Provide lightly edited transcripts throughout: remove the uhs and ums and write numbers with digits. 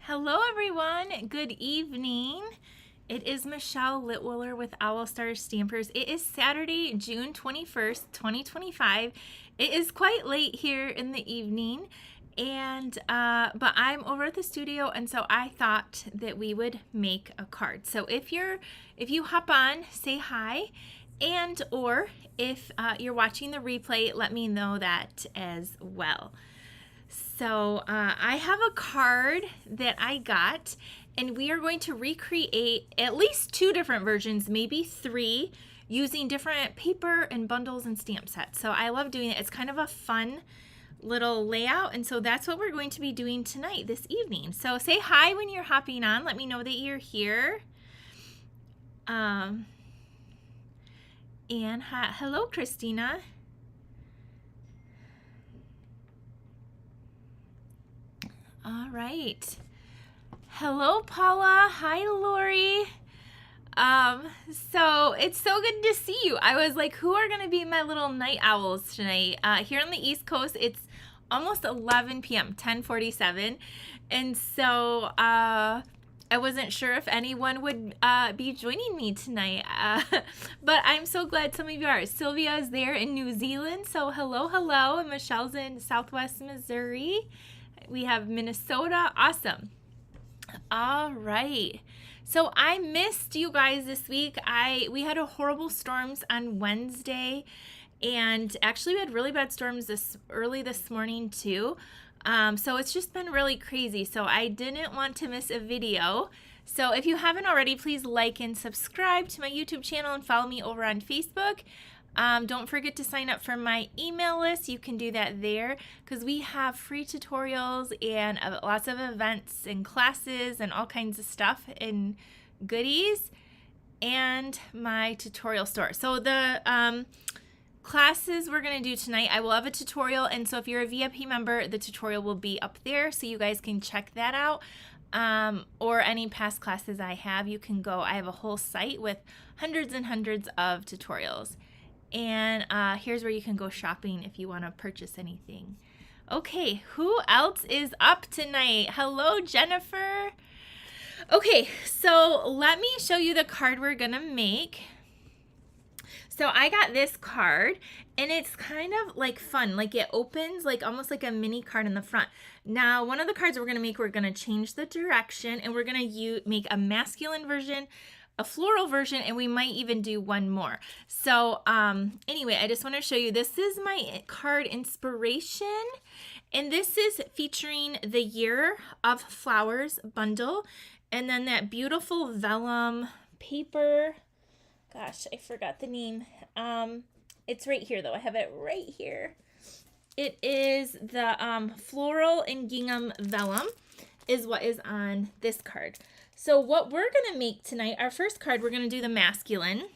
Hello everyone, good evening. It is Michelle Litwiller with Owl Star Stampers. It is Saturday, June 21st, 2025. It is quite late here in the evening, and but I'm over at the studio, and so I thought that we would make a card. So if you hop on, say hi, and or if you're watching the replay, let me know that as well. So I have a card that I got, and we are going to recreate at least 2 different versions, maybe 3, using different paper and bundles and stamp sets. So I love doing it. It's kind of a fun little layout, and so that's what we're going to be doing tonight, this evening. So say hi when you're hopping on. Let me know that you're here. And hi, hello, Christina. All right. Hello, Paula. Hi, Lori. So it's so good to see you. I was like, who are going to be my little night owls tonight? Here on the East Coast, it's almost 11 p.m., 10:47. And so, I wasn't sure if anyone would be joining me tonight, but I'm so glad some of you are. Sylvia is there in New Zealand, so hello, hello. And Michelle's in Southwest Missouri. We have Minnesota. Awesome. All right. So I missed you guys this week. We had a horrible storms on Wednesday, and actually we had really bad storms early this morning too. So it's just been really crazy. So I didn't want to miss a video. So if you haven't already, please like and subscribe to my YouTube channel and follow me over on Facebook. Don't forget to sign up for my email list. You can do that there because we have free tutorials and lots of events and classes and all kinds of stuff and goodies, and my tutorial store. So the classes we're going to do tonight, I will have a tutorial, and so if you're a VIP member, the tutorial will be up there so you guys can check that out. Or any past classes I have, you can go. I have a whole site with hundreds and hundreds of tutorials. And here's where you can go shopping if you want to purchase anything. Okay, who else is up tonight? Hello, Jennifer. Okay, so let me show you the card we're gonna make. So I got this card, and it's kind of like fun. Like it opens like almost like a mini card in the front. Now, one of the cards we're gonna change the direction, and we're gonna make a masculine version, a floral version, and we might even do one more. So anyway, I just want to show you, this is my card inspiration, and this is featuring the Year of Flowers bundle, and then that beautiful vellum paper. Gosh, I forgot the name. It's right here though. I have it right here. It is the floral and gingham vellum is what is on this card. So what we're going to make tonight, our first card, we're going to do the masculine.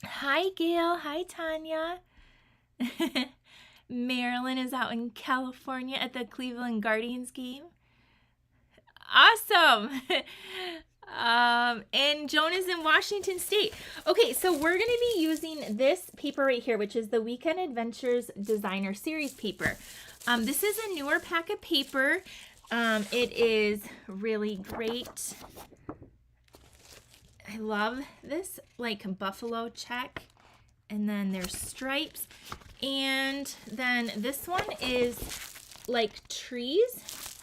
Hi, Gail. Hi, Tanya. Marilyn is out in California at the Cleveland Guardians game. Awesome. And Joan is in Washington State. Okay, so we're going to be using this paper right here, which is the Weekend Adventures Designer Series paper. This is a newer pack of paper. It is really great. I love this like buffalo check, and then there's stripes, and then this one is like trees,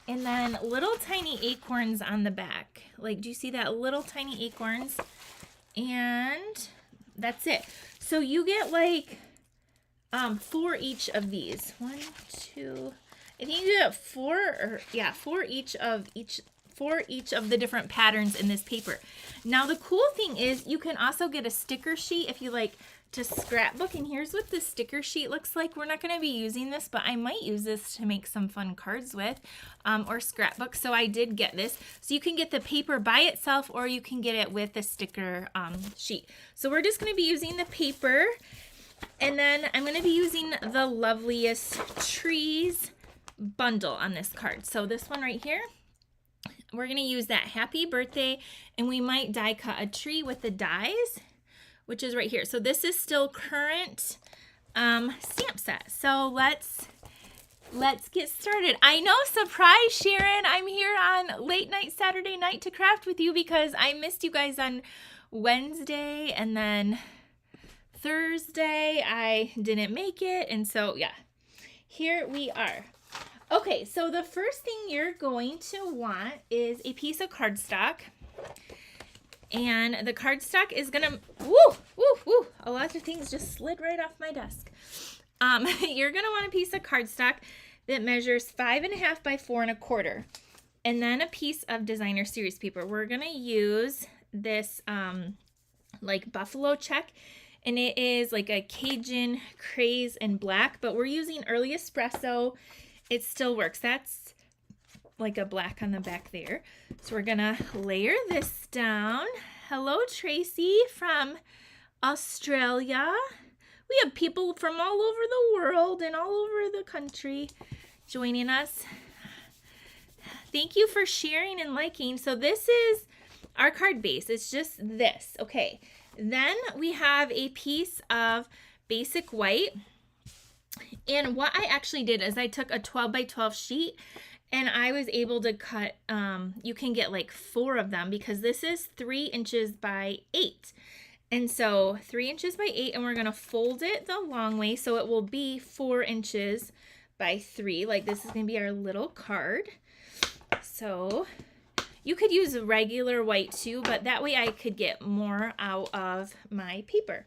and then little tiny acorns on the back. Like, do you see that? Little tiny acorns, and that's it. So you get like 4 each of these. 1, 2. I think you get 4 each of the different patterns in this paper. Now the cool thing is you can also get a sticker sheet if you like to scrapbook, and here's what the sticker sheet looks like. We're not going to be using this, but I might use this to make some fun cards with, or scrapbook. So I did get this. So you can get the paper by itself, or you can get it with the sticker sheet. So we're just going to be using the paper, and then I'm going to be using the Loveliest Trees bundle on this card. So this one right here, we're going to use that happy birthday, and we might die cut a tree with the dies, which is right here. So this is still current stamp set. So let's let's get started. I know, surprise, Sharon. I'm here on late night Saturday night to craft with you because I missed you guys on Wednesday, and then Thursday I didn't make it, and so yeah, here we are. Okay, so the first thing you're going to want is a piece of cardstock, and the cardstock is gonna a lot of things just slid right off my desk. You're gonna want a piece of cardstock that measures 5.5 by 4 1/4, and then a piece of designer series paper. We're gonna use this like buffalo check, and it is like a Cajun craze in black, but we're using early espresso. It still works. That's like a black on the back there. So we're gonna layer this down. Hello, Tracy from Australia. We have people from all over the world and all over the country joining us. Thank you for sharing and liking. So this is our card base. It's just this. Okay. Then we have a piece of basic white. And what I actually did is I took a 12 by 12 sheet, and I was able to cut, you can get like 4 of them because this is 3 inches by 8. And so 3 inches by 8, and we're going to fold it the long way so it will be 4 inches by 3. Like this is going to be our little card. So you could use regular white too, but that way I could get more out of my paper.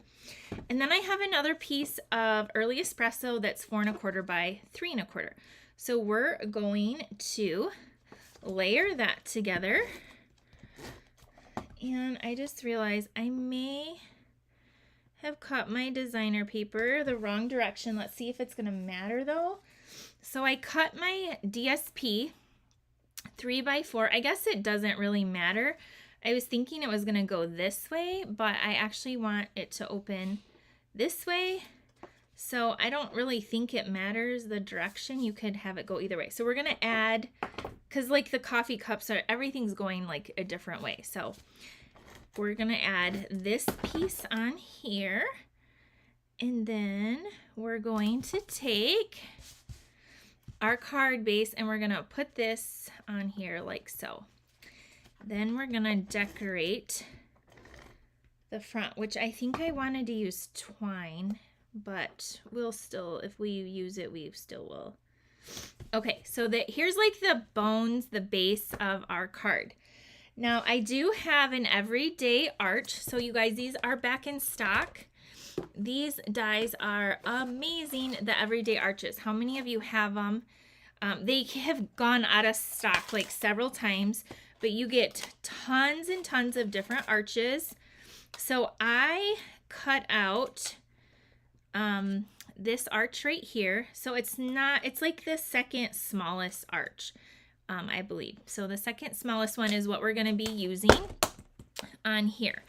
And then I have another piece of early espresso that's 4 1/4 by 3 1/4. So we're going to layer that together. And I just realized I may have cut my designer paper the wrong direction. Let's see if it's going to matter though. So I cut my DSP 3 by 4. I guess it doesn't really matter. I was thinking it was going to go this way, but I actually want it to open this way. So I don't really think it matters the direction. You could have it go either way. So we're going to add, because like the coffee cups are, everything's going like a different way. So we're going to add this piece on here. And then we're going to take our card base and we're going to put this on here like so. Then we're going to decorate the front, which I think I wanted to use twine, but we'll still, if we use it, we still will. Okay, so here's like the bones, the base of our card. Now I do have an everyday arch. So you guys, these are back in stock. These dies are amazing, the everyday arches. How many of you have them? They have gone out of stock like several times, but you get tons and tons of different arches. So I cut out this arch right here. So it's like the second smallest arch, I believe. So the second smallest one is what we're going to be using on here.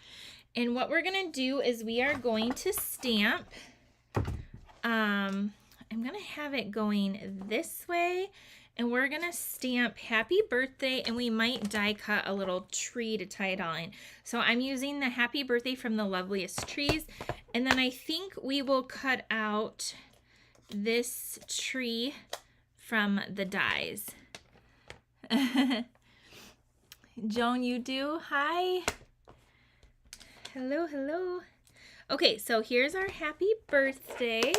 And what we're going to do is we are going to stamp, I'm going to have it going this way, and we're going to stamp happy birthday, and we might die cut a little tree to tie it all in. So I'm using the happy birthday from the Loveliest trees, and then I think we will cut out this tree from the dies. Joan, you do? Hi. Hello, hello. Okay, so here's our happy birthday.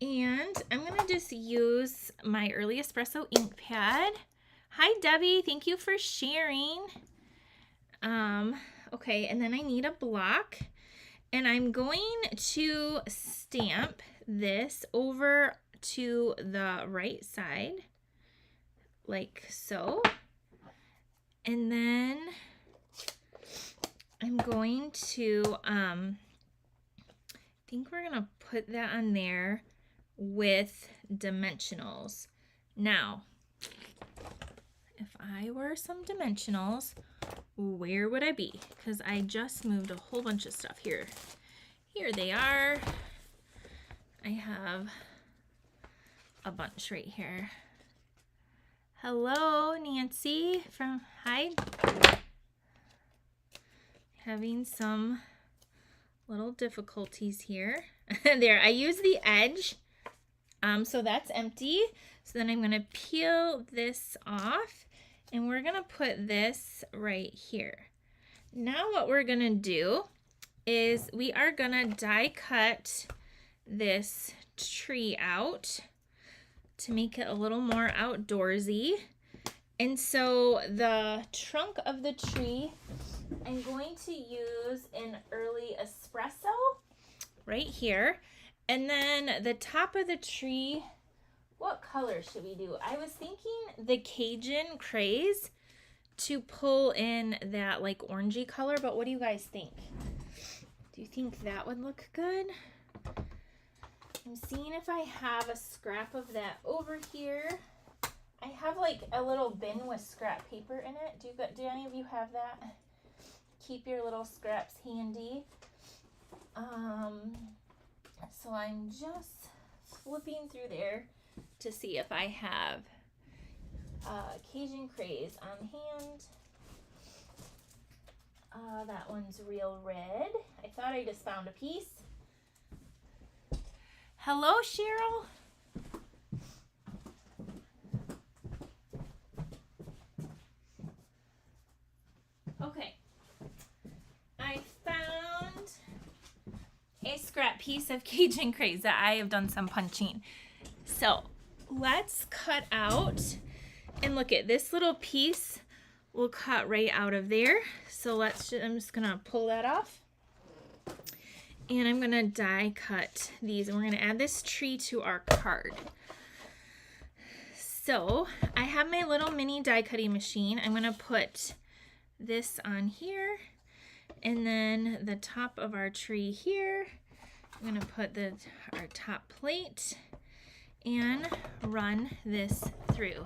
And I'm going to just use my early espresso ink pad. Hi, Debbie. Thank you for sharing. Okay, and then I need a block. And I'm going to stamp this over to the right side, like so. And then I'm going to, I think we're going to put that on there with dimensionals. Now, if I were some dimensionals, where would I be? Because I just moved a whole bunch of stuff here. Here they are. I have a bunch right here. Hello, Nancy from, hi. Having some little difficulties here. There, I use the edge So that's empty. So then I'm going to peel this off and we're going to put this right here. Now what we're going to do is we are going to die cut this tree out to make it a little more outdoorsy. And so the trunk of the tree, I'm going to use an early espresso right here. And then the top of the tree, what color should we do? I was thinking the Cajun craze to pull in that like orangey color, but what do you guys think? Do you think that would look good? I'm seeing if I have a scrap of that over here. I have like a little bin with scrap paper in it. Do any of you have that? Keep your little scraps handy. So I'm just flipping through there to see if I have Cajun Craze on hand. That one's real red. I thought I just found a piece. Hello, Cheryl. Okay. I found a scrap piece of Cajun Craze that I have done some punching. So let's cut out, and look at this little piece will cut right out of there. So I'm just gonna pull that off. And I'm gonna die cut these, and we're gonna add this tree to our card. So I have my little mini die cutting machine. I'm gonna put this on here, and then the top of our tree here. I'm gonna put our top plate and run this through.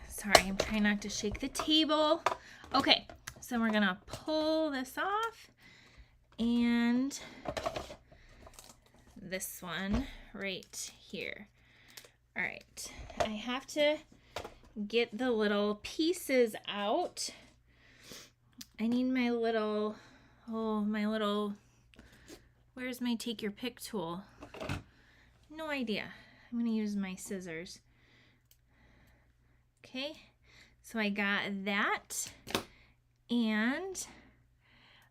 Sorry, I'm trying not to shake the table. Okay, so we're gonna pull this off, and this one right here. All right, I have to get the little pieces out. I need my little, where's my take your pick tool? No idea. I'm gonna use my scissors. Okay, so I got that, and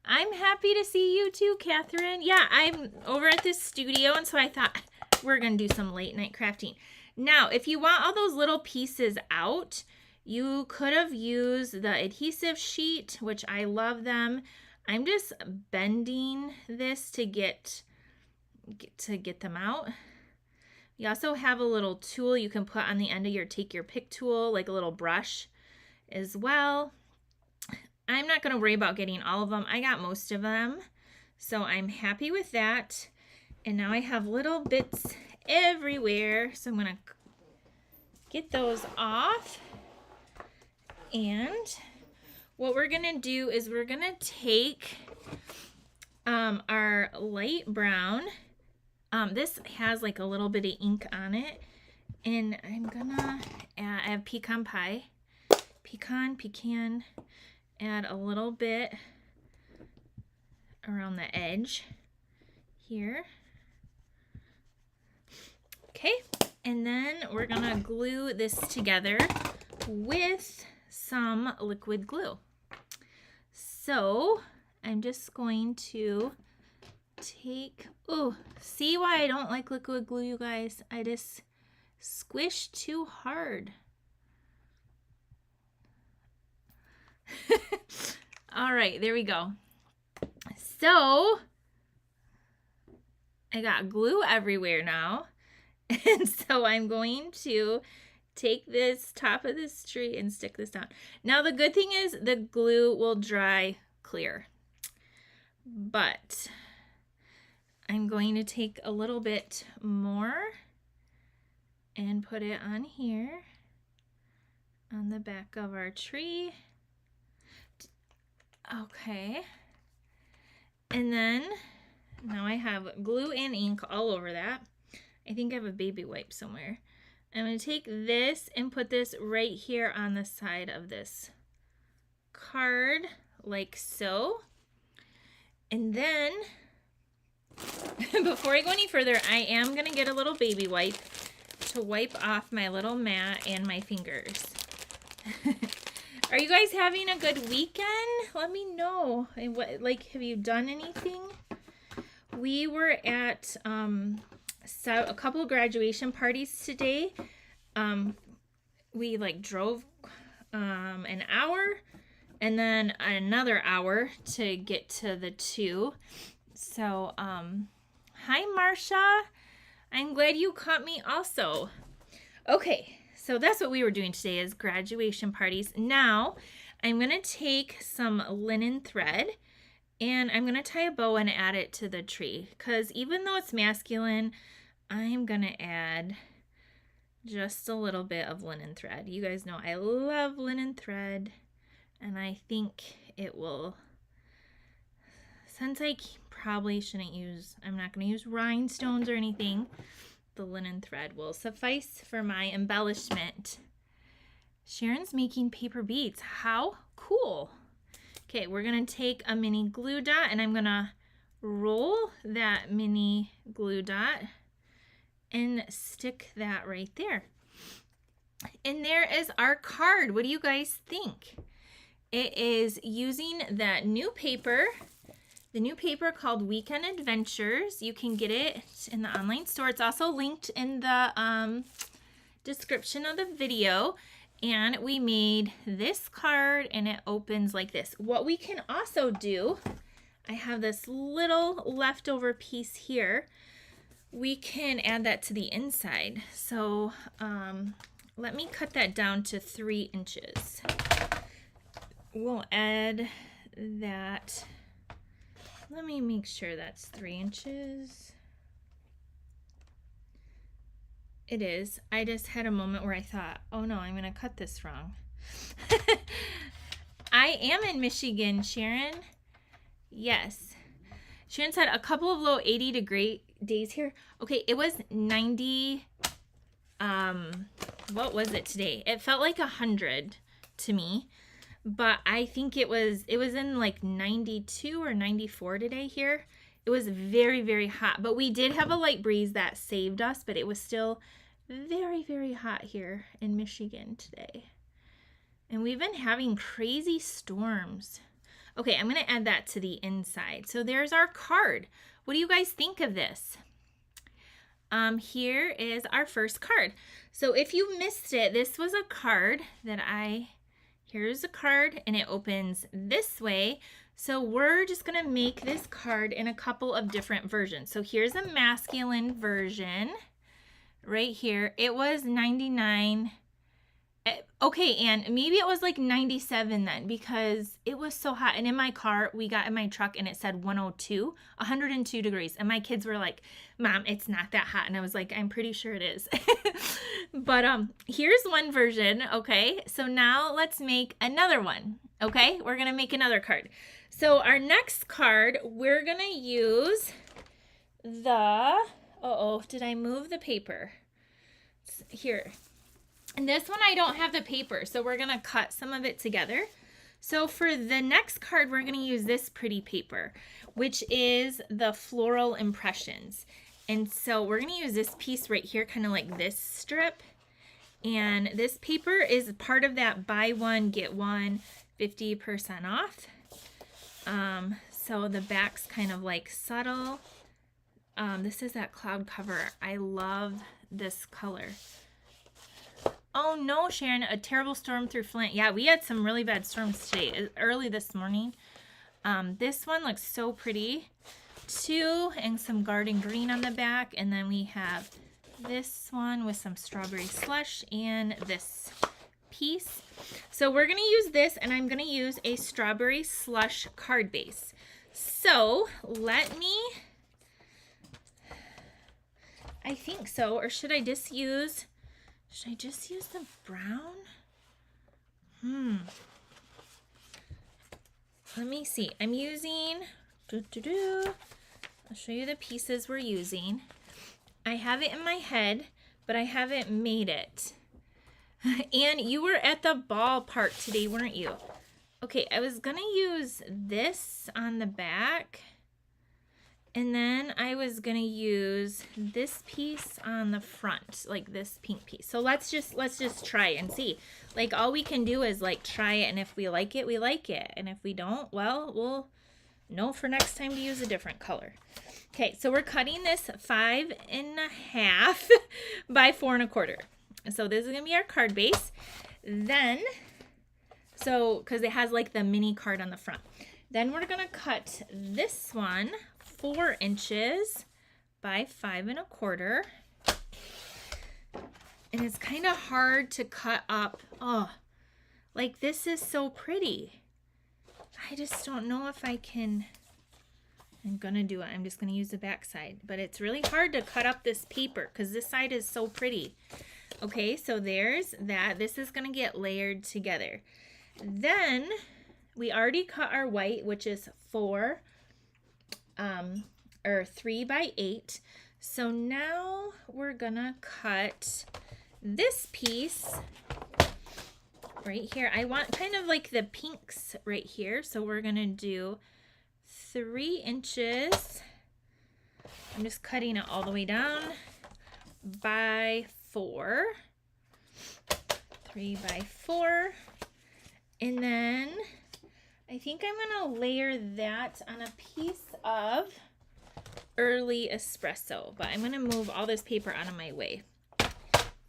I'm happy to see you too, Catherine. Yeah, I'm over at this studio, and so I thought we're gonna do some late night crafting. Now, if you want all those little pieces out, you could have used the adhesive sheet, which I love them. I'm just bending this to get them out. You also have a little tool you can put on the end of your take your pick tool, like a little brush as well. I'm not going to worry about getting all of them. I got most of them, so I'm happy with that. And now I have little bits everywhere, so I'm going to get those off. And what we're going to do is we're going to take our light brown. This has like a little bit of ink on it, and I'm gonna add pecan, add a little bit around the edge here. Okay, and then we're gonna glue this together with some liquid glue. So I'm just going to see why I don't like liquid glue, you guys? I just squish too hard. All right, there we go. So I got glue everywhere now, and so I'm going to take this top of this tree and stick this down. Now the good thing is the glue will dry clear, but I'm going to take a little bit more and put it on here on the back of our tree. Okay. And then now I have glue and ink all over that. I think I have a baby wipe somewhere. I'm going to take this and put this right here on the side of this card, like so. And then, before I go any further, I am going to get a little baby wipe to wipe off my little mat and my fingers. Are you guys having a good weekend? Let me know. Like, have you done anything? We were at a couple of graduation parties today. We like drove an hour and then another hour to get to the two. So, hi Marsha. I'm glad you caught me also. Okay, so that's what we were doing today is graduation parties. Now, I'm going to take some linen thread and I'm going to tie a bow and add it to the tree. Because even though it's masculine, I'm going to add just a little bit of linen thread. You guys know I love linen thread. And I think it will, since I probably shouldn't use, I'm not going to use rhinestones or anything. The linen thread will suffice for my embellishment. Sharon's making paper beads. How cool. Okay, we're going to take a mini glue dot and I'm going to roll that mini glue dot and stick that right there. And there is our card. What do you guys think? It is using that new paper, the new paper called Weekend Adventures. You can get it in the online store. It's also linked in the description of the video. And we made this card and it opens like this. What we can also do, I have this little leftover piece here. We can add that to the inside. So let me cut that down to 3 inches. We'll add that. Let me make sure that's 3 inches. It is. I just had a moment where I thought, oh no, I'm going to cut this wrong. I am in Michigan, Sharon. Yes. Sharon said a couple of low 80-degree days here. Okay, it was 90. What was it today? It felt like 100 to me. But I think it was in like 92 or 94 today here. It was very, very hot. But we did have a light breeze that saved us. But it was still very, very hot here in Michigan today. And we've been having crazy storms. Okay, I'm going to add that to the inside. So there's our card. What do you guys think of this? Here is our first card. So if you missed it, this was a card that here's a card and it opens this way. So we're just going to make this card in a couple of different versions. So here's a masculine version right here. It was 99. Okay, and maybe it was like 97 then because it was so hot. And in my car, we got in my truck and it said 102 degrees. And my kids were like, Mom, it's not that hot. And I was like, I'm pretty sure it is. But here's one version, okay? So now let's make another one, okay? We're going to make another card. So our next card, we're going to use the, did I move the paper? Here. And this one I don't have the paper, so we're going to cut some of it together. So for the next card, we're going to use this pretty paper, which is the Floral Impressions. And so we're going to use this piece right here, kind of like this strip. And this paper is part of that buy one, get one 50% off. So the back's kind of like subtle. This is that cloud cover. I love this color. Oh no, Sharon, a terrible storm through Flint. Yeah, we had some really bad storms today, early this morning. This one looks so pretty too, and some garden green on the back. And then we have this one with some strawberry slush and this piece. So we're going to use this, and I'm going to use a strawberry slush card base. So let me, I think so, or should I just use the brown? Let me see. I'm using, I'll show you the pieces we're using. I have it in my head, but I haven't made it. And you were at the ballpark today, weren't you? Okay, I was gonna use this on the back. And then I was gonna use this piece on the front, like this pink piece. So let's just try and see. Like all we can do is like try it, and if we like it, we like it. And if we don't, well, we'll know for next time to use a different color. Okay, so we're cutting this 5.5 by 4 1/4. So this is gonna be our card base. Then, so because it has like the mini card on the front. Then we're gonna cut this one 4 inches by 5 1/4. And it's kind of hard to cut up. Oh, like this is so pretty. I just don't know if I can. I'm gonna do it. I'm just gonna use the back side, but it's really hard to cut up this paper because this side is so pretty. Okay, so there's that. This is gonna get layered together. Then we already cut our white, which is 3 by 8. So now we're gonna cut this piece right here. I want kind of like the pinks right here. So we're gonna do 3 inches. I'm just cutting it all the way down by 4. 3 by 4. And then I think I'm gonna layer that on a piece of early espresso, but I'm gonna move all this paper out of my way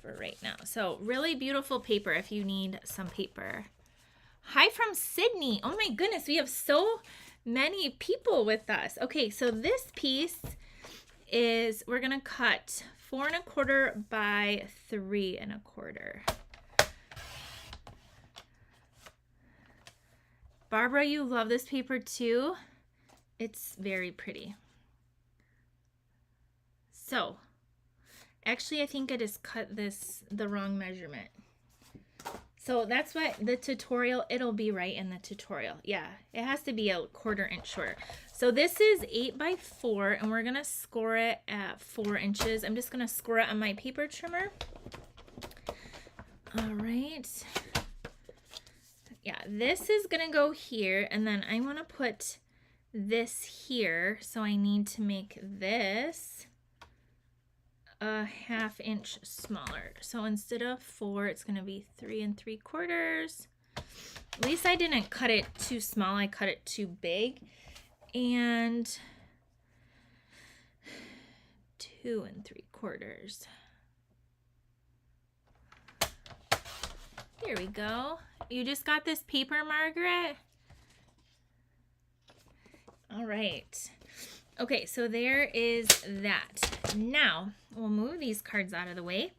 for right now. So really beautiful paper if you need some paper. Hi from Sydney. Oh my goodness, we have so many people with us. Okay, so this piece is, we're gonna cut 4 1/4 by 3 1/4. Barbara, you love this paper too. It's very pretty. So, actually I think I just cut this the wrong measurement. So that's why the tutorial, it'll be right in the tutorial. Yeah, it has to be a 1/4 inch shorter. So this is 8 by 4 and we're gonna score it at 4 inches. I'm just gonna score it on my paper trimmer. All right. Yeah, this is gonna go here, and then I wanna put this here. So I need to make this a 1/2 inch smaller. So instead of 4, it's gonna be 3 3/4. At least I didn't cut it too small, I cut it too big. And 2 3/4. Here we go. You just got this paper, Margaret? All right. Okay, so there is that. Now, we'll move these cards out of the way.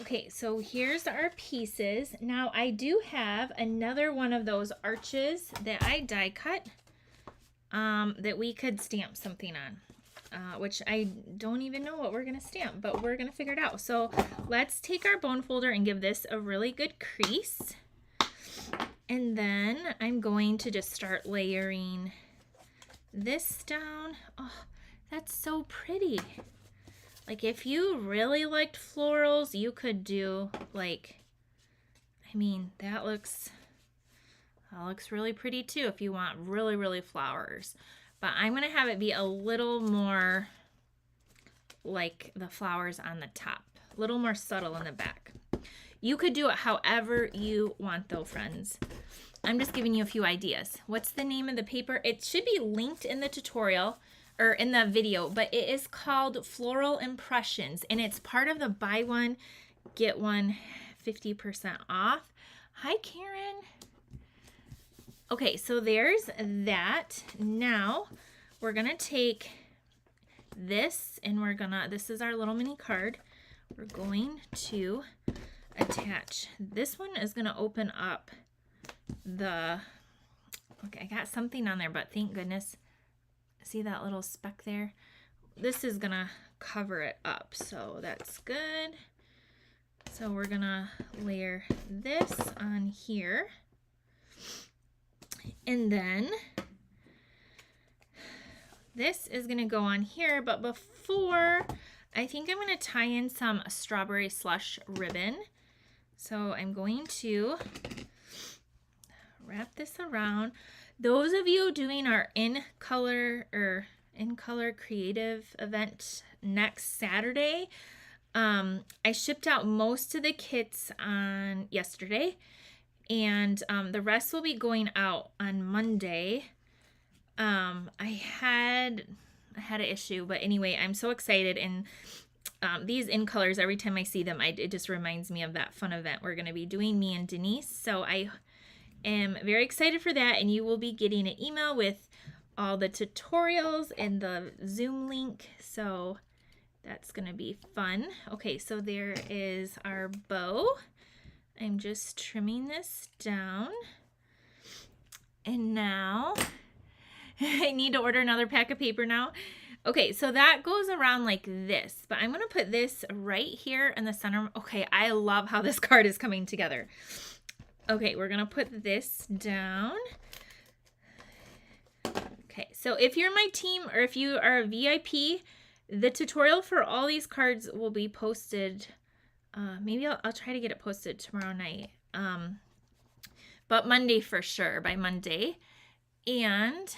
Okay, so here's our pieces. Now, I do have another one of those arches that I die cut that we could stamp something on. Which I don't even know what we're going to stamp, but we're going to figure it out. So let's take our bone folder and give this a really good crease. And then I'm going to just start layering this down. Oh, that's so pretty. Like if you really liked florals, you could do like, I mean, that looks really pretty too if you want really, really flowers. But I'm going to have it be a little more like the flowers on the top, a little more subtle in the back. You could do it however you want though, friends. I'm just giving you a few ideas. What's the name of the paper? It should be linked in the tutorial or in the video, but it is called Floral Impressions, and it's part of the buy one, get one 50% off. Hi, Karen. Okay, so there's that. Now we're gonna take this and this is our little mini card. We're going to attach. This one is gonna open up okay, I got something on there, but thank goodness. See that little speck there? This is gonna cover it up, so that's good. So we're gonna layer this on here. And then this is gonna go on here, but before, I think I'm gonna tie in some strawberry slush ribbon. So I'm going to wrap this around. Those of you doing our in color or in color creative event next Saturday. I shipped out most of the kits on yesterday, and the rest will be going out on Monday. I had an issue, but anyway, I'm so excited. And these in colors, every time I see them, it just reminds me of that fun event we're going to be doing, me and Denise. So I am very excited for that, and you will be getting an email with all the tutorials and the Zoom link. So that's going to be fun. Okay, so there is our bow. I'm just trimming this down. And now I need to order another pack of paper now. Okay, so that goes around like this, but I'm going to put this right here in the center. Okay, I love how this card is coming together. Okay, we're going to put this down. Okay, so if you're my team or if you are a VIP, the tutorial for all these cards will be posted. Maybe I'll try to get it posted tomorrow night. But Monday for sure, by Monday. And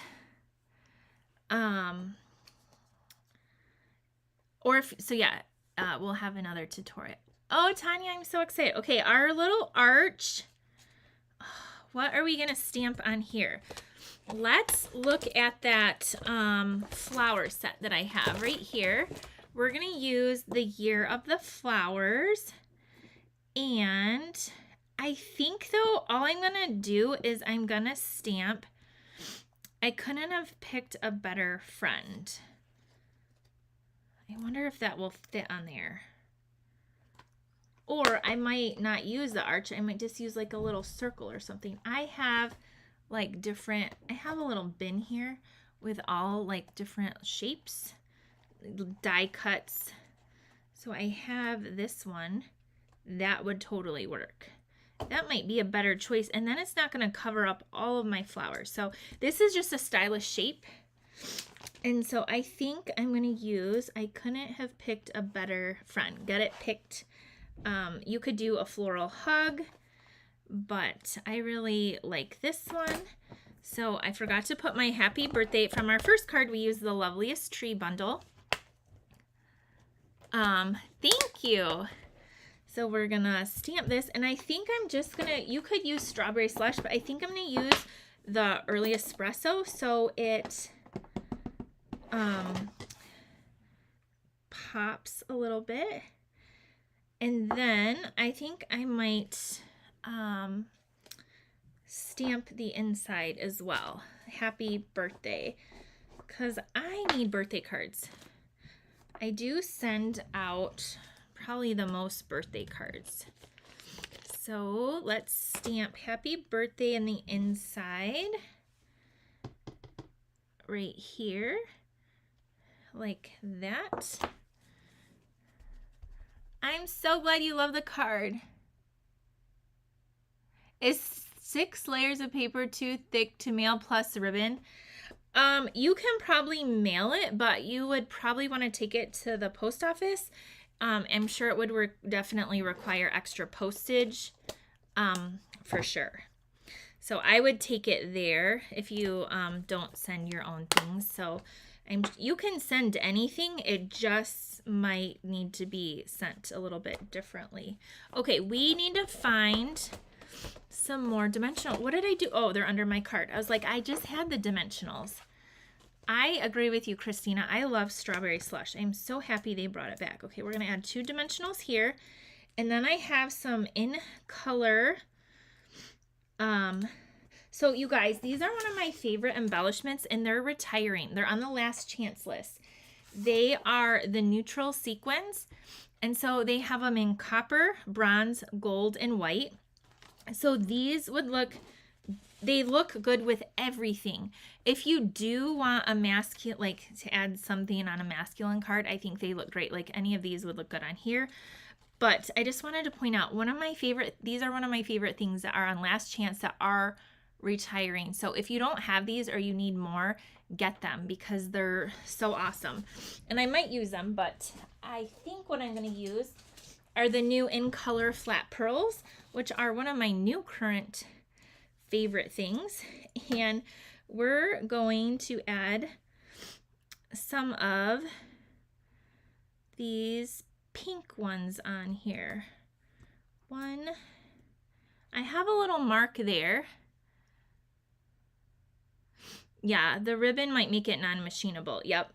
we'll have another tutorial. Oh, Tanya, I'm so excited. Okay, our little arch. What are we gonna stamp on here? Let's look at that flower set that I have right here. We're gonna use the Year of the Flowers. And I think though, all I'm gonna do is I'm gonna stamp. I couldn't have picked a better friend. I wonder if that will fit on there. Or I might not use the arch. I might just use like a little circle or something. I have like I have a little bin here with all like different shapes, die cuts. So I have this one. That would totally work. That might be a better choice. And then it's not going to cover up all of my flowers. So this is just a stylish shape. And so I think I'm going to use, I couldn't have picked a better friend. Get it picked. You could do a floral hug, but I really like this one. So I forgot to put my happy birthday from our first card. We used the Loveliest tree bundle. Thank you. So we're gonna stamp this, and I think I'm just gonna, you could use strawberry slush, but I think I'm gonna use the early espresso so it pops a little bit. And then I think I might stamp the inside as well. Happy birthday, because I need birthday cards. I do send out probably the most birthday cards. So let's stamp happy birthday in the inside right here like that. I'm so glad you love the card. Is 6 layers of paper too thick to mail plus ribbon? You can probably mail it, but you would probably want to take it to the post office. I'm sure it would definitely require extra postage, for sure. So I would take it there if you don't send your own things. So you can send anything. It just might need to be sent a little bit differently. Okay, we need to find some more dimensional. What did I do? Oh, they're under my cart. I was like, I just had the dimensionals. I agree with you, Christina. I love strawberry slush. I'm so happy they brought it back. Okay, we're going to add 2 dimensionals here. And then I have some in color. So you guys, these are one of my favorite embellishments, and they're retiring. They're on the last chance list. They are the neutral sequins. And so they have them in copper, bronze, gold, and white. So these would they look good with everything. If you do want a masculine, like to add something on a masculine card, I think they look great. Like any of these would look good on here. But I just wanted to point out these are one of my favorite things that are on last chance that are retiring. So if you don't have these or you need more, get them because they're so awesome. And I might use them, but I think what I'm going to use are the new in color flat pearls, which are one of my new current favorite things. And we're going to add some of these pink ones on here. One, I have a little mark there. Yeah, the ribbon might make it non-machinable. Yep.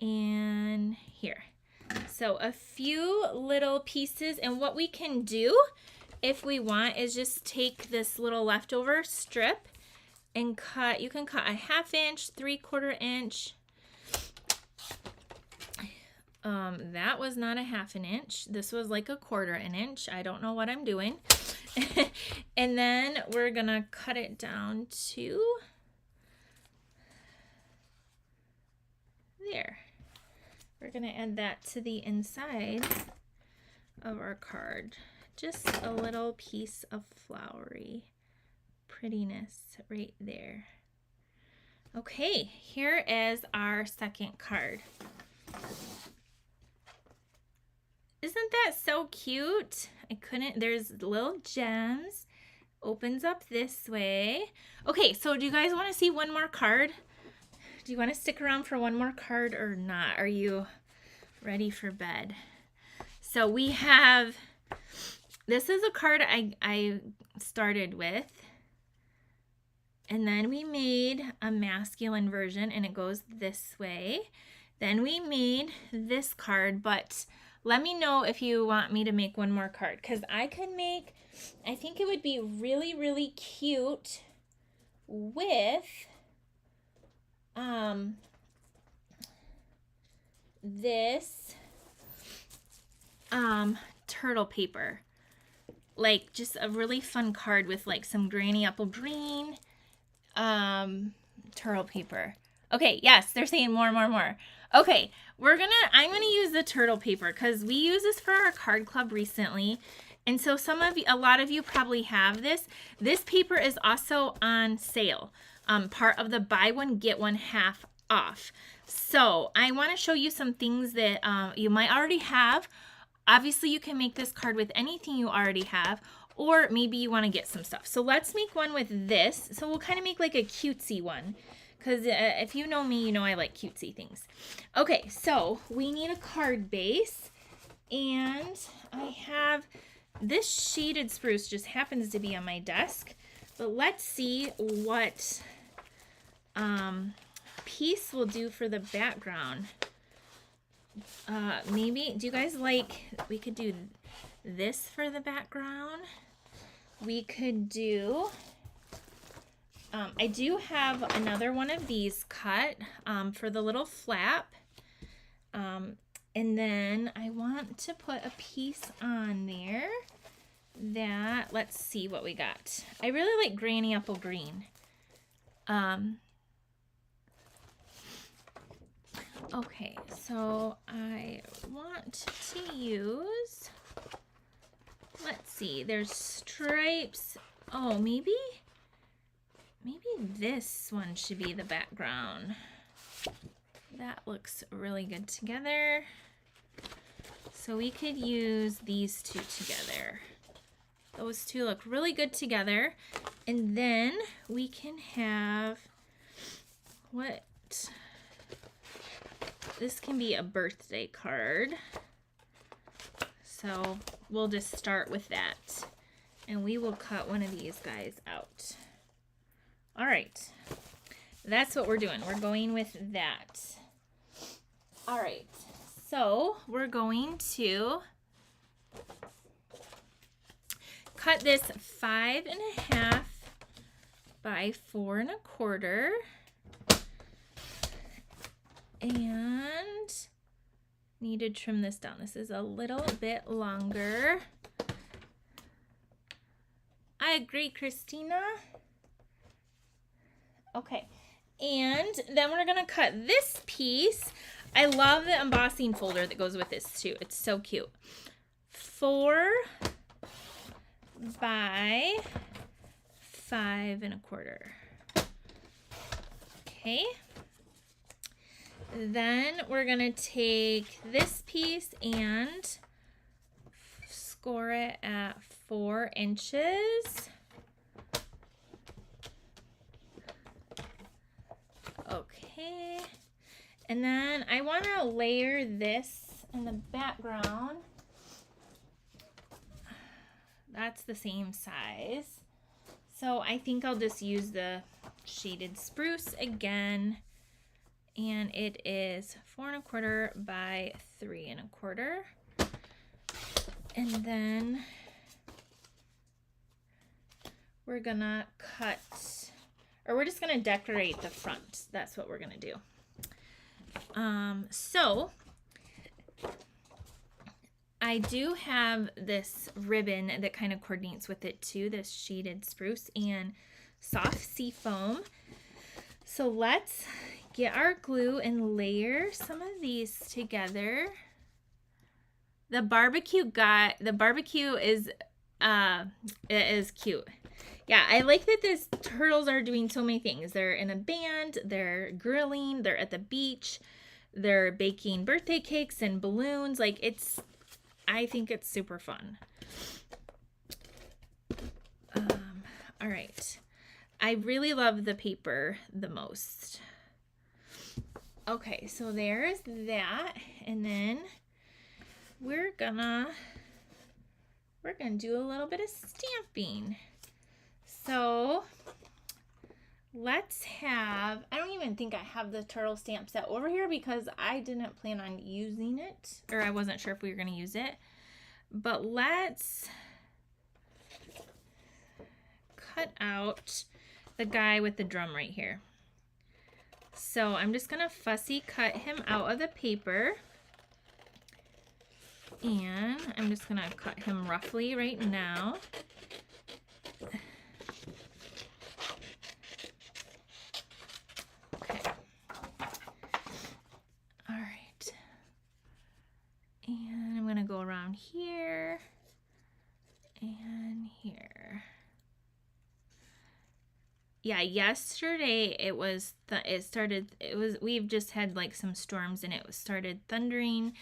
And here. So a few little pieces, and what we can do if we want is just take this little leftover strip and cut. You can cut a 1/2 inch, 3/4 inch. That was not a 1/2 inch. This was like a 1/4 inch. I don't know what I'm doing. And then we're gonna cut it down to there. We're gonna add that to the inside of our card. Just a little piece of flowery prettiness right there. Okay, here is our second card. Isn't that so cute? There's little gems. Opens up this way. Okay, so do you guys want to see one more card? Do you want to stick around for one more card or not? Are you ready for bed? So we have, this is a card I started with. And then we made a masculine version and it goes this way. Then we made this card, but let me know if you want me to make one more card, because I think it would be really, really cute with this turtle paper. Like just a really fun card with like some granny apple green turtle paper. Okay, yes, they're saying more. Okay, I'm gonna use the turtle paper because we use this for our card club recently. And so a lot of you probably have this. This paper is also on sale. Part of the buy one, get one half off. So I want to show you some things that you might already have. Obviously, you can make this card with anything you already have, or maybe you want to get some stuff. So let's make one with this. So we'll kind of make like a cutesy one, because if you know me, you know I like cutesy things. Okay, so we need a card base, and I have this shaded spruce just happens to be on my desk, but let's see what piece will do for the background. Maybe, do you guys like, we could do this for the background. We could do, I do have another one of these cut for the little flap. And then I want to put a piece on there that, let's see what we got. I really like granny apple green. Okay, so I want to use, let's see, there's stripes. Oh, maybe this one should be the background. That looks really good together. So we could use these two together. Those two look really good together. And then we can have, this can be a birthday card. So we'll just start with that. And we will cut one of these guys out. All right. That's what we're doing. We're going with that. All right. So we're going to cut this 5.5 by 4 1/4. And need to trim this down. This is a little bit longer. I agree, Christina. Okay, and then we're gonna cut this piece. I love the embossing folder that goes with this too. It's so cute. 4 by 5 1/4. Okay. Then we're gonna take this piece and score it at 4 inches. Okay. And then I want to layer this in the background. That's the same size. So I think I'll just use the shaded spruce again. And it is 4 1/4 by 3 1/4. And then we're gonna cut, or we're just gonna decorate the front. That's what we're gonna do. So I do have this ribbon that kind of coordinates with it too, this shaded spruce and soft sea foam. So let's get our glue and layer some of these together. The barbecue is it is cute. Yeah, I like that these turtles are doing so many things. They're in a band, they're grilling, they're at the beach, they're baking birthday cakes and balloons. Like, I think it's super fun. All right. I really love the paper the most. Okay, so there's that. And then we're gonna do a little bit of stamping. So let's have, I don't even think I have the turtle stamp set over here because I didn't plan on using it, or I wasn't sure if we were going to use it. But let's cut out the guy with the drum right here. So I'm just going to fussy cut him out of the paper. And I'm just going to cut him roughly right now. Okay. All right. And I'm going to go around here and here. Yeah, yesterday we've just had like some storms and it started thundering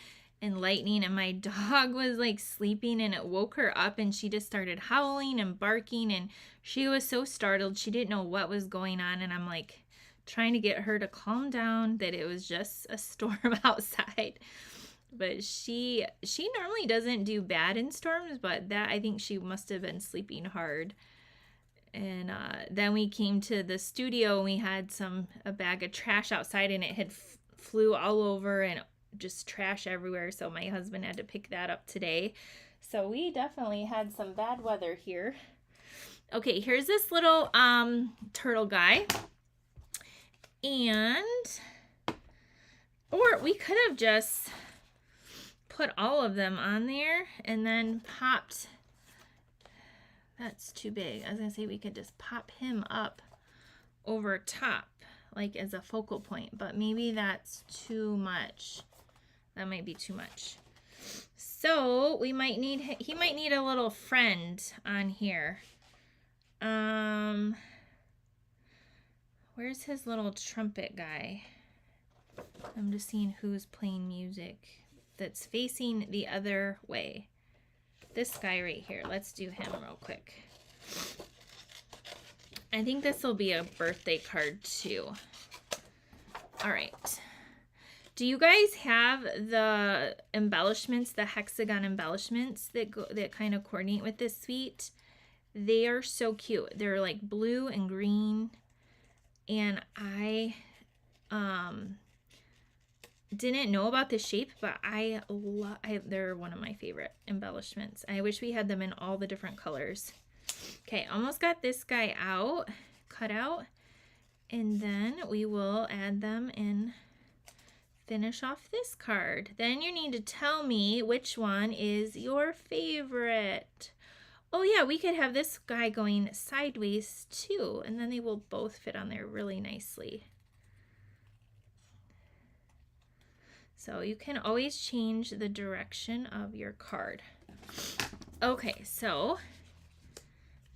and lightning, and my dog was like sleeping and it woke her up and she just started howling and barking, and she was so startled. She didn't know what was going on, and I'm like trying to get her to calm down, that it was just a storm outside. But she normally doesn't do bad in storms, but that, I think she must have been sleeping hard. And then we came to the studio and we had a bag of trash outside, and it had flew all over and just trash everywhere. So my husband had to pick that up today. So we definitely had some bad weather here. Okay, here's this little turtle guy. Or we could have just put all of them on there and then popped. That's too big. I was going to say we could just pop him up over top, like as a focal point, but maybe that's too much. That might be too much. So he might need a little friend on here. Where's his little trumpet guy? I'm just seeing who's playing music that's facing the other way. This guy right here. Let's do him real quick. I think this will be a birthday card too. All right. Do you guys have the embellishments, the hexagon embellishments that kind of coordinate with this suite? They are so cute. They're like blue and green, and I didn't know about the shape, but they're one of my favorite embellishments. I wish we had them in all the different colors. Okay, almost got this guy cut out, and then we will add them and finish off this card. Then you need to tell me which one is your favorite. Oh yeah, we could have this guy going sideways too, and then they will both fit on there really nicely. So you can always change the direction of your card. Okay, so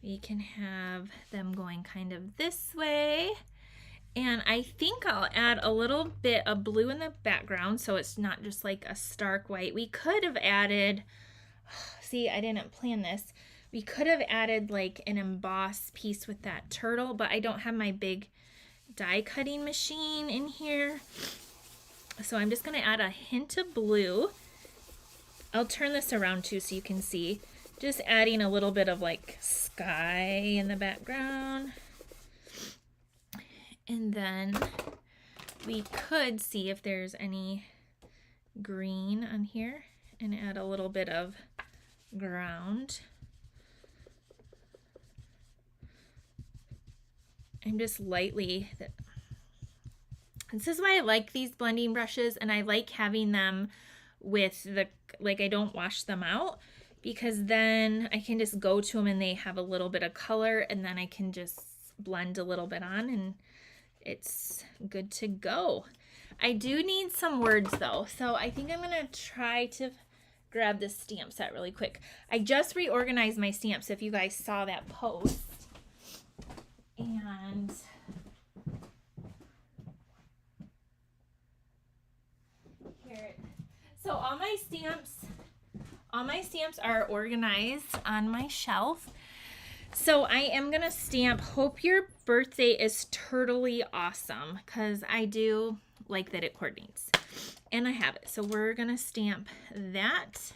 we can have them going kind of this way. And I think I'll add a little bit of blue in the background so it's not just like a stark white. We could have added, see, I didn't plan this. We could have added like an emboss piece with that turtle, but I don't have my big die cutting machine in here. So I'm just going to add a hint of blue. I'll turn this around too so you can see. Just adding a little bit of like sky in the background. And then we could see if there's any green on here and add a little bit of ground. I'm just lightly, this is why I like these blending brushes, and I like having them with the, like I don't wash them out, because then I can just go to them and they have a little bit of color, and then I can just blend a little bit on and it's good to go. I do need some words though, so I think I'm gonna try to grab this stamp set really quick. I just reorganized my stamps if you guys saw that post. And here, so all my stamps are organized on my shelf. So I am gonna stamp "Hope your birthday is turtly awesome," because I do like that it coordinates, and I have it. So we're gonna stamp that.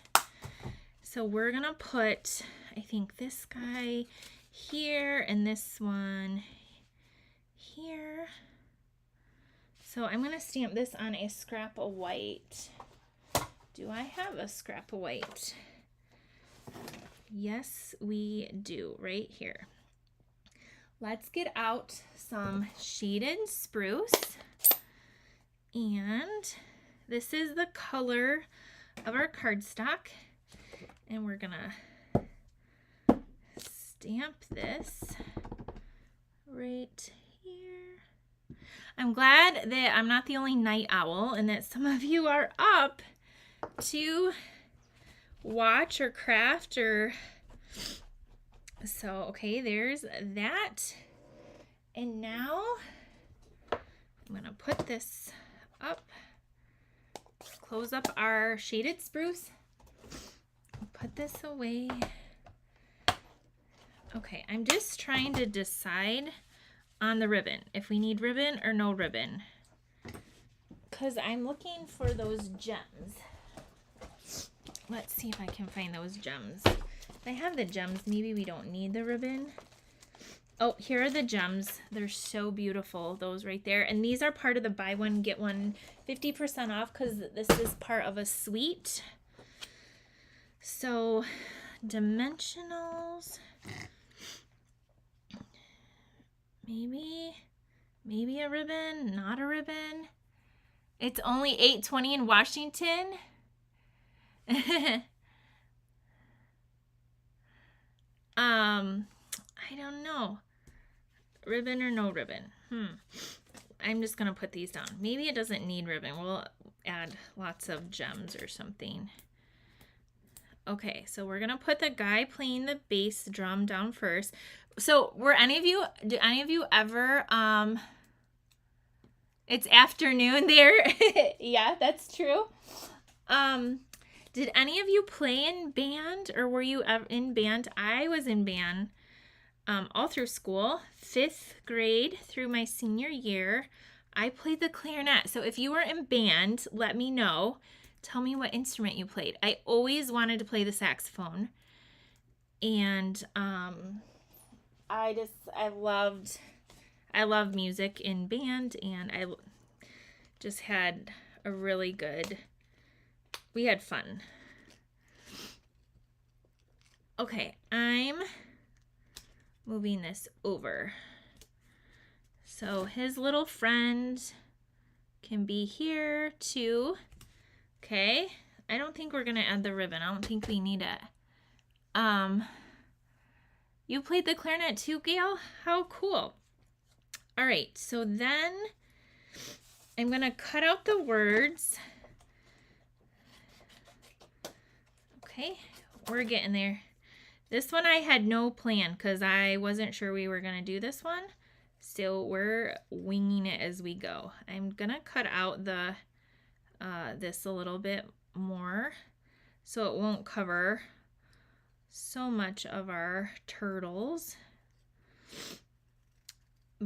So we're gonna put, I think, this guy here and this one here. So I'm gonna stamp this on a scrap of white. Do I have a scrap of white? Yes, we do, right here. Let's get out some shaded spruce. And this is the color of our cardstock. And we're gonna stamp this right here. I'm glad that I'm not the only night owl and that some of you are up to watch or craft or so. Okay, there's that. And now I'm gonna put this up, close up our shaded spruce, put this away. Okay, I'm just trying to decide on the ribbon, if we need ribbon or no ribbon, because I'm looking for those gems. Let's see if I can find those gems. If I have the gems, maybe we don't need the ribbon. Oh, here are the gems. They're so beautiful, those right there. And these are part of the buy one, get one 50% off, because this is part of a suite. So, dimensionals. Maybe a ribbon, not a ribbon. It's only $8.20 in Washington. I don't know. Ribbon or no ribbon? I'm just gonna put these down. Maybe it doesn't need ribbon. We'll add lots of gems or something. Okay, so we're gonna put the guy playing the bass drum down first. So do any of you ever, it's afternoon there. Yeah, that's true. Did any of you play in band, or were you ever in band? I was in band all through school, 5th grade through my senior year. I played the clarinet. So if you were in band, let me know. Tell me what instrument you played. I always wanted to play the saxophone. And I love music in band, and I just had a really good, we had fun. Okay, I'm moving this over. So his little friend can be here too. Okay, I don't think we're gonna add the ribbon. I don't think we need it. You played the clarinet too, Gail? How cool. All right, so then I'm gonna cut out the words. Okay, we're getting there. This one I had no plan because I wasn't sure we were gonna do this one. So we're winging it as we go. I'm gonna cut out the this a little bit more so it won't cover so much of our turtles.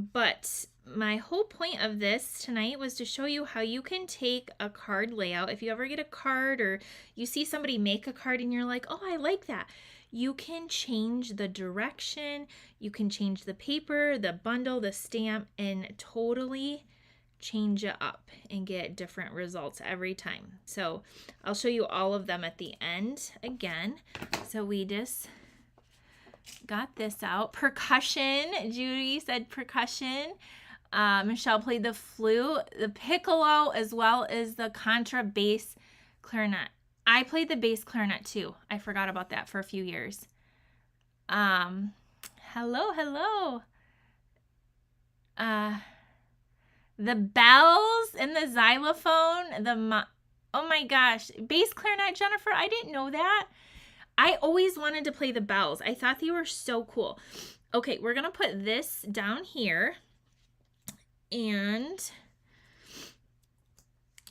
But my whole point of this tonight was to show you how you can take a card layout. If you ever get a card or you see somebody make a card and you're like, oh, I like that. You can change the direction, you can change the paper, the bundle, the stamp, and totally change it up and get different results every time. So I'll show you all of them at the end again. So we just got this out. Percussion, Judy said percussion. Michelle played the flute, the piccolo, as well as the contra bass clarinet. I played the bass clarinet too. I forgot about that for a few years. Hello. The bells and the xylophone, oh my gosh, bass clarinet, Jennifer, I didn't know that. I always wanted to play the bells. I thought they were so cool. Okay, we're gonna put this down here. And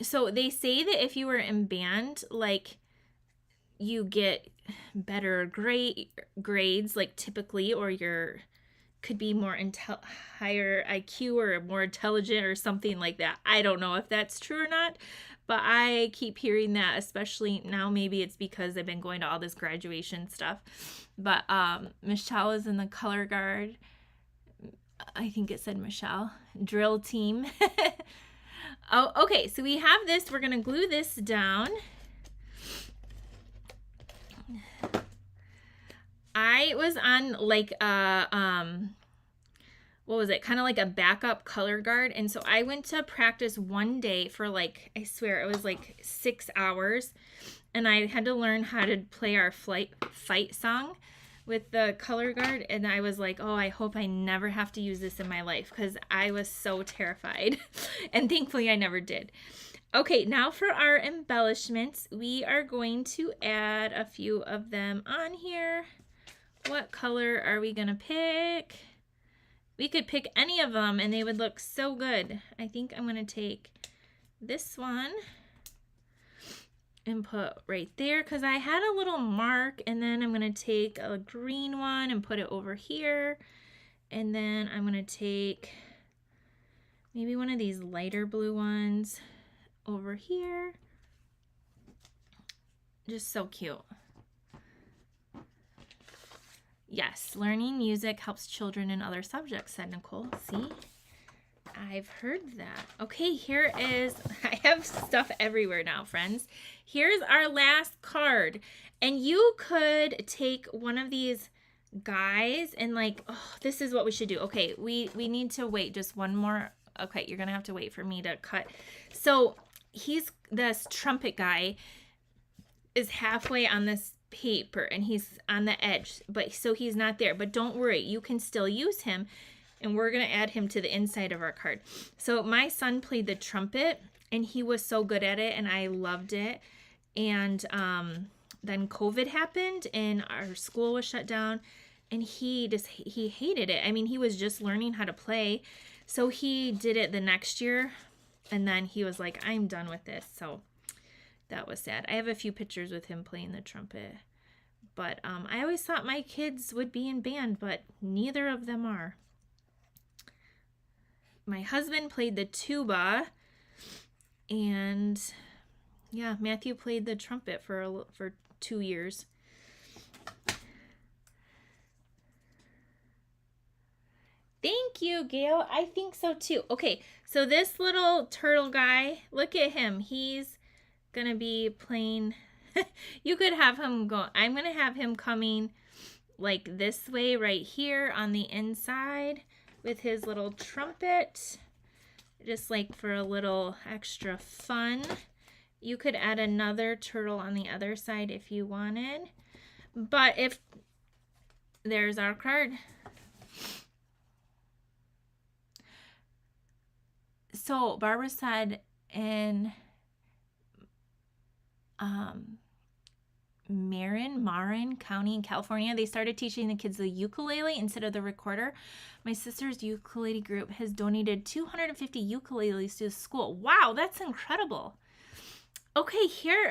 so they say that if you were in band, like, you get better grades, like typically, or could be more higher IQ or more intelligent or something like that. I don't know if that's true or not, but I keep hearing that, especially now. Maybe it's because I've been going to all this graduation stuff. But Michelle is in the color guard. I think it said Michelle. Drill team. Oh, okay, so we have this. We're gonna glue this down. I was on like what was it? Kind of like a backup color guard. And so I went to practice one day for like, I swear it was like 6 hours. And I had to learn how to play our fight song with the color guard. And I was like, oh, I hope I never have to use this in my life, because I was so terrified. And thankfully I never did. Okay, now for our embellishments, we are going to add a few of them on here. What color are we gonna pick? We could pick any of them and they would look so good. I think I'm gonna take this one and put right there, because I had a little mark, and then I'm gonna take a green one and put it over here. And then I'm gonna take maybe one of these lighter blue ones over here. Just so cute. Yes, learning music helps children in other subjects, said Nicole. See? I've heard that. Okay, here is, I have stuff everywhere now, friends. Here's our last card. And you could take one of these guys and like, oh, this is what we should do. Okay, we need to wait just one more. Okay, you're going to have to wait for me to cut. So this trumpet guy is halfway on this paper and he's on the edge, but so he's not there. But don't worry, you can still use him. And we're going to add him to the inside of our card. So my son played the trumpet and he was so good at it and I loved it. And then COVID happened and our school was shut down and he hated it. I mean, he was just learning how to play. So he did it the next year and then he was like, I'm done with this. So that was sad. I have a few pictures with him playing the trumpet. But I always thought my kids would be in band, but neither of them are. My husband played the tuba, and yeah, Matthew played the trumpet for 2 years. Thank you, Gail. I think so too. Okay, so this little turtle guy, look at him. He's gonna be playing. You could have him go. I'm gonna have him coming like this way right here on the inside with his little trumpet, just like for a little extra fun. You could add another turtle on the other side if you wanted. But there's our card. So Barbara said in Marin County in California, they started teaching the kids the ukulele instead of the recorder. My sister's ukulele group has donated 250 ukuleles to the school. Wow, that's incredible. Okay,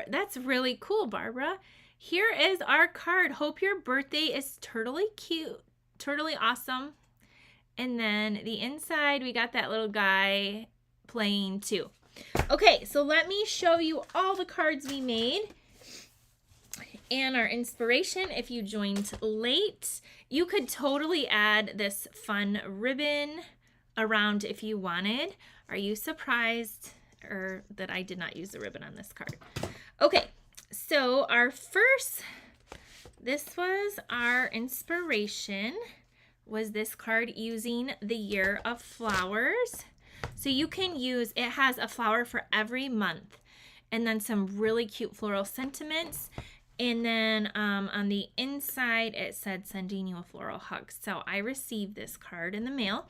that's really cool, Barbara. Here is our card. Hope your birthday is totally cute, totally awesome. And then the inside, we got that little guy playing too. Okay, so let me show you all the cards we made and our inspiration. If you joined late, you could totally add this fun ribbon around if you wanted. Are you surprised that I did not use the ribbon on this card? Okay, so our first, this was our inspiration, was this card using the Year of Flowers. So you can use, it has a flower for every month and then some really cute floral sentiments. And then on the inside, it said sending you a floral hug. So I received this card in the mail.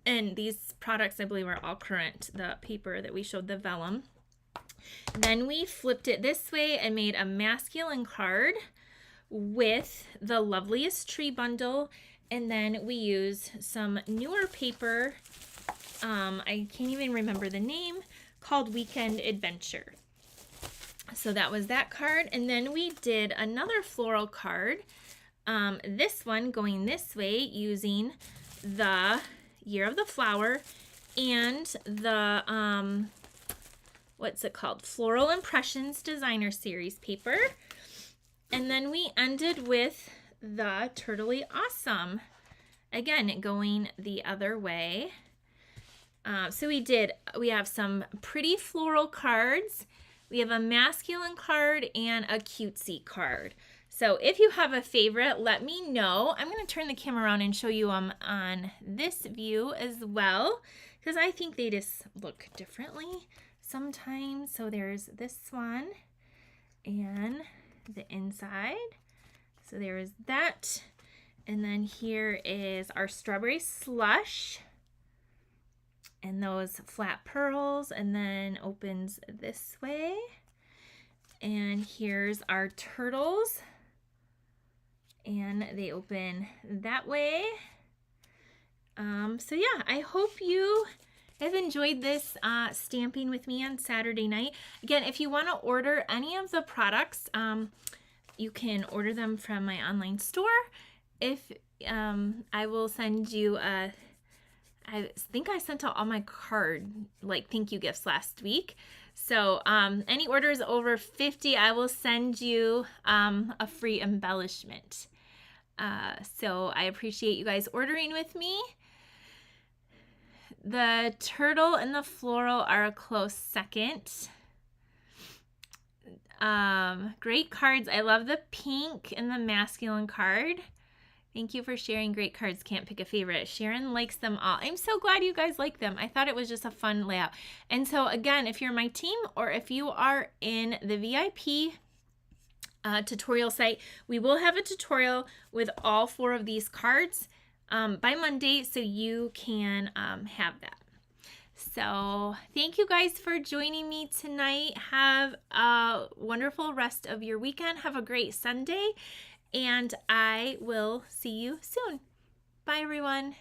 And these products, I believe, are all current. The paper that we showed, the vellum. Then we flipped it this way and made a masculine card with the Loveliest tree bundle. And then we use some newer paper, I can't even remember the name, called Weekend Adventure. So that was that card. And then we did another floral card, this one going this way using the Year of the Flower and the, what's it called? Floral Impressions Designer Series paper. And then we ended with the Turtley Awesome, again going the other way. So we have some pretty floral cards, we have a masculine card and a cutesy card. So if you have a favorite, let me know. I'm going to turn the camera around and show you them on this view as well, because I think they just look differently sometimes. So there's this one and the inside. So there is that. And then here is our strawberry slush and those flat pearls, and then opens this way. And here's our turtles, and they open that way. So yeah, I hope you have enjoyed this stamping with me on Saturday night. Again, if you want to order any of the products, you can order them from my online store. If I will send you I think I sent out all my card, like, thank you gifts last week. So any orders over 50, I will send you a free embellishment. So I appreciate you guys ordering with me. The turtle and the floral are a close second. Great cards. I love the pink and the masculine card. Thank you for sharing. Great cards. Can't pick a favorite. Sharon likes them all. I'm so glad you guys like them. I thought it was just a fun layout. And so again, if you're my team or if you are in the VIP tutorial site, we will have a tutorial with all 4 of these cards by Monday, so you can have that. So thank you guys for joining me tonight. Have a wonderful rest of your weekend. Have a great Sunday. And I will see you soon. Bye, everyone.